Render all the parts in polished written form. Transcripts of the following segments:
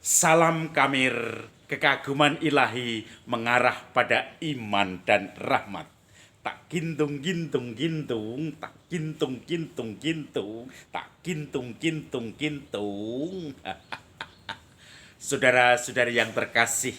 Salam Kamir, kekaguman ilahi mengarah pada iman dan rahmat. Tak gintung gintung gintung, tak gintung gintung gintung, tak gintung gintung gintung. Saudara-saudari yang terkasih,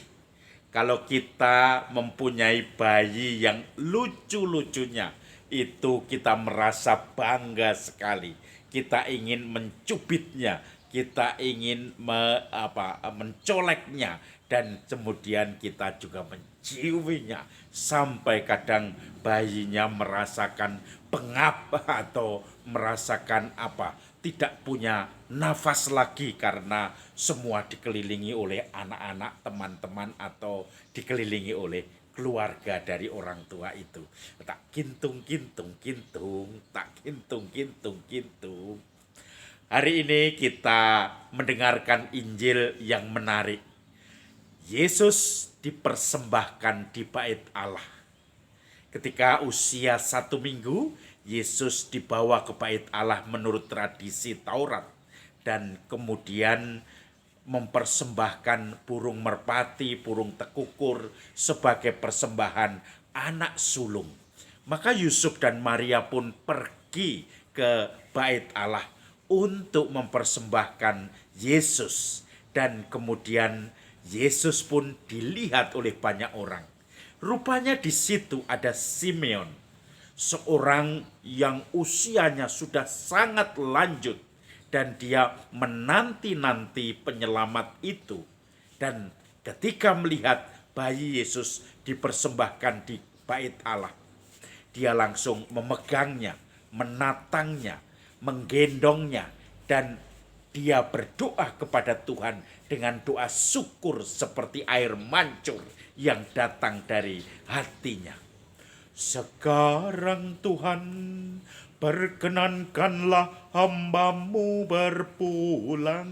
kalau kita mempunyai bayi yang lucu-lucunya, itu kita merasa bangga sekali. Kita ingin mencubitnya, kita ingin mencoleknya, dan kemudian kita juga menciuminya. Sampai kadang bayinya merasakan pengap atau merasakan tidak punya nafas lagi karena semua dikelilingi oleh anak-anak, teman-teman, atau dikelilingi oleh keluarga dari orang tua itu. Tak kintung kintung kintung, tak kintung kintung kintung. Hari ini kita mendengarkan Injil yang menarik. Yesus dipersembahkan di bait Allah. Ketika usia 1 minggu, Yesus dibawa ke bait Allah menurut tradisi Taurat. Dan kemudian mempersembahkan burung merpati, burung tekukur sebagai persembahan anak sulung. Maka Yusuf dan Maria pun pergi ke bait Allah untuk mempersembahkan Yesus. Dan kemudian Yesus pun dilihat oleh banyak orang. Rupanya di situ ada Simeon, seorang yang usianya sudah sangat lanjut dan dia menanti-nanti penyelamat itu. Dan ketika melihat bayi Yesus dipersembahkan di bait Allah, dia langsung memegangnya, menatangnya, menggendongnya, dan dia berdoa kepada Tuhan dengan doa syukur seperti air mancur yang datang dari hatinya. Sekarang Tuhan, perkenankanlah hamba-Mu berpulang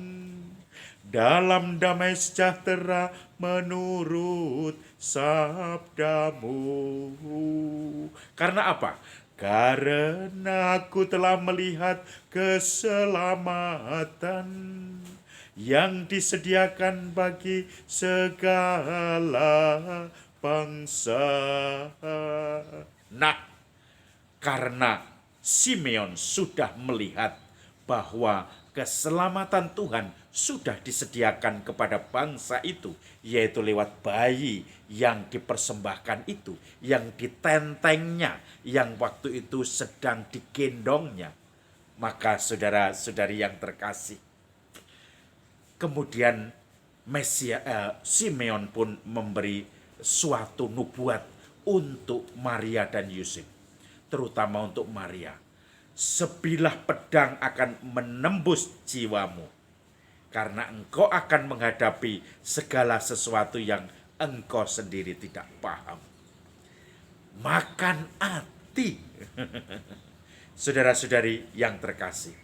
dalam damai sejahtera menurut sabda-Mu. Karena apa? Karena aku telah melihat keselamatan yang disediakan bagi segala bangsa. Nah, karena Simeon sudah melihat bahwa keselamatan Tuhan sudah disediakan kepada bangsa itu, yaitu lewat bayi yang dipersembahkan itu, yang ditentengnya, yang waktu itu sedang digendongnya. Maka saudara-saudari yang terkasih, kemudian Simeon pun memberi suatu nubuat untuk Maria dan Yusuf, terutama untuk Maria. Sebilah pedang akan menembus jiwamu, karena engkau akan menghadapi segala sesuatu yang engkau sendiri tidak paham. Makan hati. Saudara-saudari yang terkasih,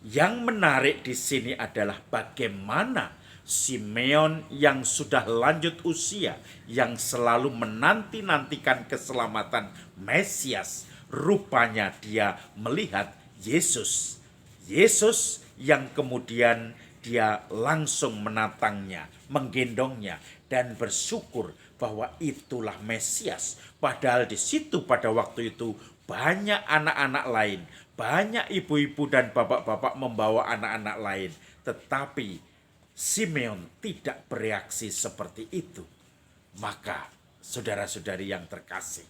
yang menarik di sini adalah bagaimana Simeon yang sudah lanjut usia, yang selalu menanti-nantikan keselamatan Mesias, rupanya dia melihat Yesus. Yesus yang kemudian dia langsung menatangnya, menggendongnya, dan bersyukur bahwa itulah Mesias. Padahal di situ pada waktu itu banyak anak-anak lain, banyak ibu-ibu dan bapak-bapak membawa anak-anak lain. Tetapi Simeon tidak bereaksi seperti itu. Maka saudara-saudari yang terkasih,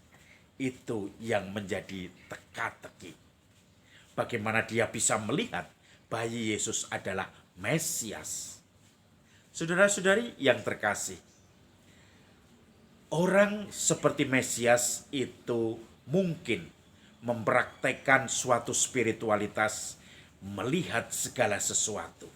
itu yang menjadi teka-teki. Bagaimana dia bisa melihat bayi Yesus adalah Mesias. Saudara-saudari yang terkasih, orang seperti Mesias itu mungkin mempraktekkan suatu spiritualitas, melihat segala sesuatu.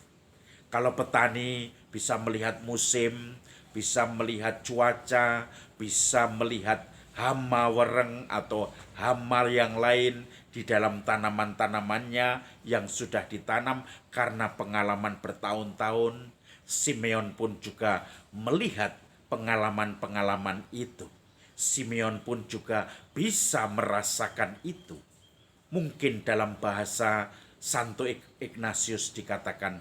Kalau petani bisa melihat musim, bisa melihat cuaca, bisa melihat hama wereng atau hama yang lain di dalam tanaman-tanamannya yang sudah ditanam karena pengalaman bertahun-tahun, Simeon pun juga melihat pengalaman-pengalaman itu. Simeon pun juga bisa merasakan itu. Mungkin dalam bahasa Santo Ignatius dikatakan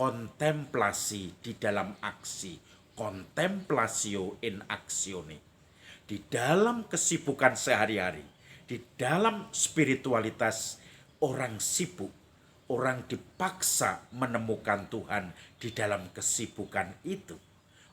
kontemplasi di dalam aksi, contemplatio in actione. Di dalam kesibukan sehari-hari, di dalam spiritualitas, orang sibuk, orang dipaksa menemukan Tuhan di dalam kesibukan itu.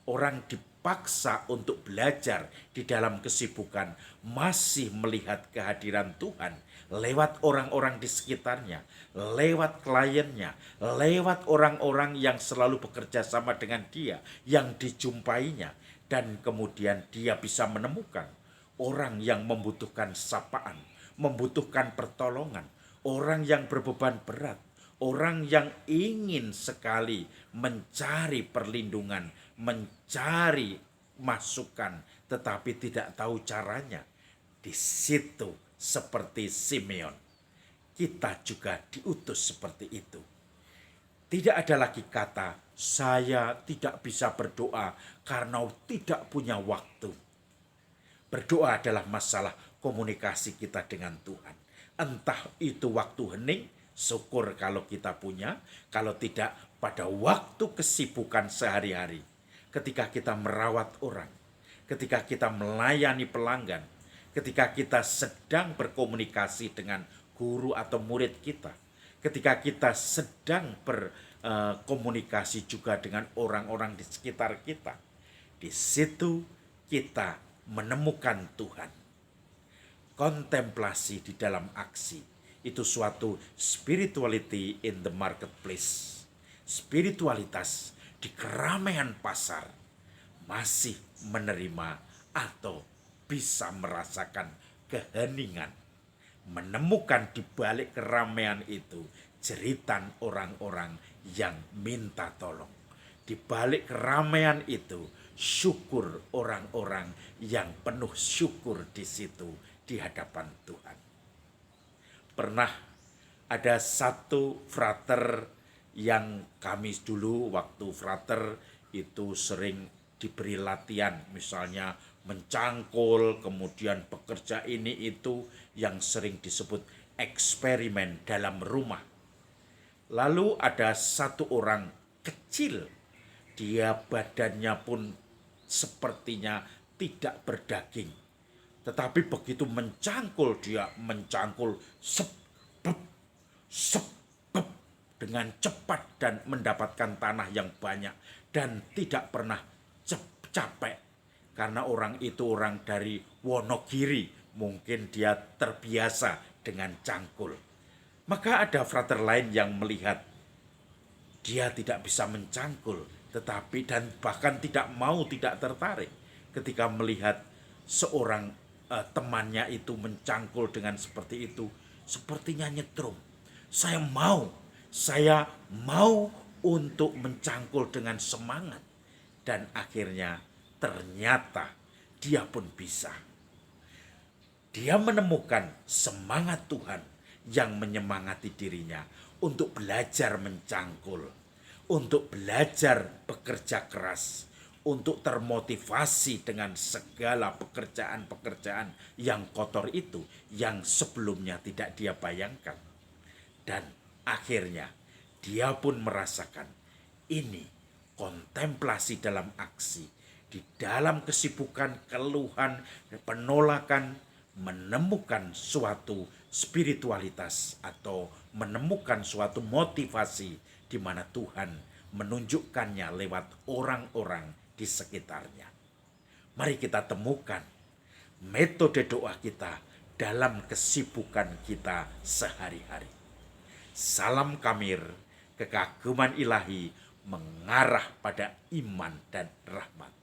Orang dipaksa untuk belajar di dalam kesibukan, masih melihat kehadiran Tuhan lewat orang-orang di sekitarnya, lewat kliennya, lewat orang-orang yang selalu bekerja sama dengan dia, yang dijumpainya, dan kemudian dia bisa menemukan orang yang membutuhkan sapaan, membutuhkan pertolongan, orang yang berbeban berat, orang yang ingin sekali mencari perlindungan, mencari masukan, tetapi tidak tahu caranya. Di situ seperti Simeon, kita juga diutus seperti itu. Tidak ada lagi kata, saya tidak bisa berdoa karena tidak punya waktu. Berdoa adalah masalah komunikasi kita dengan Tuhan. Entah itu waktu hening, syukur kalau kita punya. Kalau tidak, pada waktu kesibukan sehari-hari. Ketika kita merawat orang, ketika kita melayani pelanggan, ketika kita sedang berkomunikasi dengan guru atau murid kita, ketika kita sedang berkomunikasi juga dengan orang-orang di sekitar kita, di situ kita menemukan Tuhan. Kontemplasi di dalam aksi itu suatu spirituality in the marketplace. Spiritualitas di keramaian pasar masih menerima atau bisa merasakan keheningan, menemukan di balik keramaian itu jeritan orang-orang yang minta tolong. Di balik keramaian itu syukur orang-orang yang penuh syukur di situ di hadapan Tuhan. Pernah ada satu frater yang kami dulu waktu frater itu sering diberi latihan, misalnya mencangkul, kemudian bekerja ini itu yang sering disebut eksperimen dalam rumah. Lalu ada satu orang kecil, dia badannya pun sepertinya tidak berdaging. Tetapi begitu mencangkul, dia mencangkul dengan cepat dan mendapatkan tanah yang banyak dan tidak pernah capek. Karena orang itu orang dari Wonogiri, mungkin dia terbiasa dengan cangkul. Maka ada frater lain yang melihat dia tidak bisa mencangkul, tetapi dan bahkan tidak tertarik ketika melihat seorang temannya itu mencangkul dengan seperti itu, sepertinya nyetrum. Saya mau untuk mencangkul dengan semangat. Dan akhirnya ternyata dia pun bisa. Dia menemukan semangat Tuhan yang menyemangati dirinya untuk belajar mencangkul, untuk belajar bekerja keras, untuk termotivasi dengan segala pekerjaan-pekerjaan yang kotor itu, yang sebelumnya tidak dia bayangkan. Dan akhirnya dia pun merasakan ini kontemplasi dalam aksi, di dalam kesibukan, keluhan, penolakan, menemukan suatu spiritualitas atau menemukan suatu motivasi di mana Tuhan menunjukkannya lewat orang-orang di sekitarnya. Mari kita temukan metode doa kita dalam kesibukan kita sehari-hari. Salam Kamir, kekaguman ilahi mengarah pada iman dan rahmat.